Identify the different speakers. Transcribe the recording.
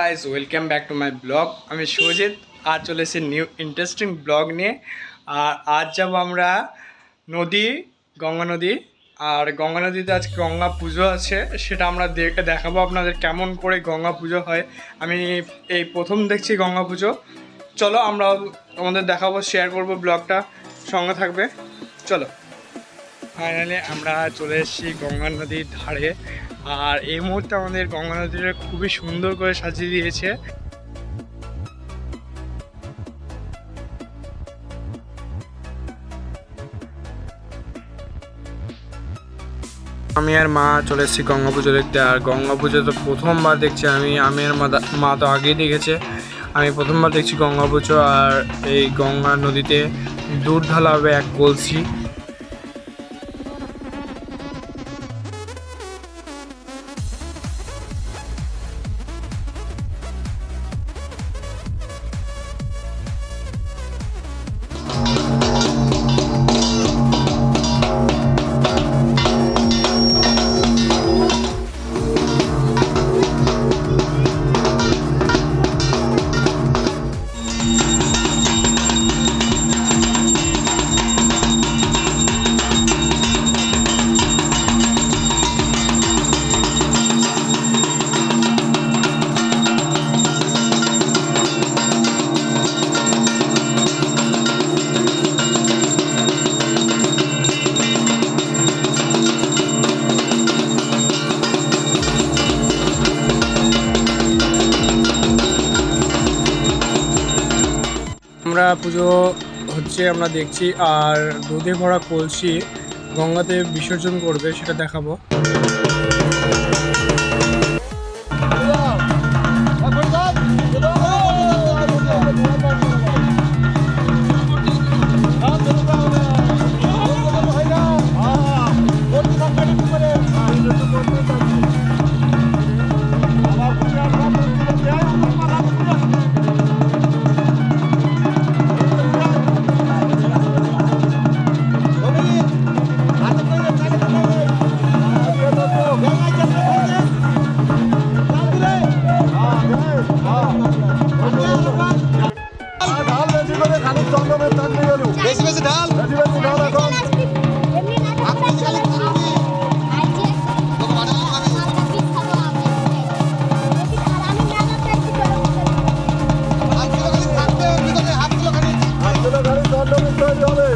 Speaker 1: Guys welcome back to my blog. আমি সুজিত আজ চলে এসেছি নিউ ইন্টারেস্টিং ব্লগ নিয়ে। আর আজ যাব আমরা নদী, গঙ্গা নদী। আর গঙ্গা নদীতে আজ গঙ্গা পুজো আছে, সেটা আমরা দেখাবো আপনাদের কেমন করে গঙ্গা পুজো হয়। আমি এই প্রথম দেখছি গঙ্গা পুজো। চলো আমরা আমাদের দেখাবো, শেয়ার করবো, ব্লগটা সঙ্গে থাকবে। চলো, ফাইনালি আমরা চলে এসেছি গঙ্গা নদীর ধারে। আর এই মুহূর্তে আমাদের গঙ্গা নদীটা খুবই সুন্দর করে সাজিয়ে দিয়েছে। আমি আর মা চলে এসেছি গঙ্গা পুজো দেখতে। আর গঙ্গা পুজো তো প্রথমবার দেখছি আমি আর মা তো আগেই দেখেছে। আমি প্রথমবার দেখছি গঙ্গা পুজো। আর এই গঙ্গা নদীতে দুধ ঢালা হবে এক কলসি। আমরা পুজো হচ্ছে আমরা দেখছি। আর দুধে ভরা কলসি গঙ্গাতে বিসর্জন করবে, সেটা দেখাবো।
Speaker 2: বেশি বেশি ঢাল এখন হাফ কিলো খালি 1/2 কিলো খালি তৈরি হবে।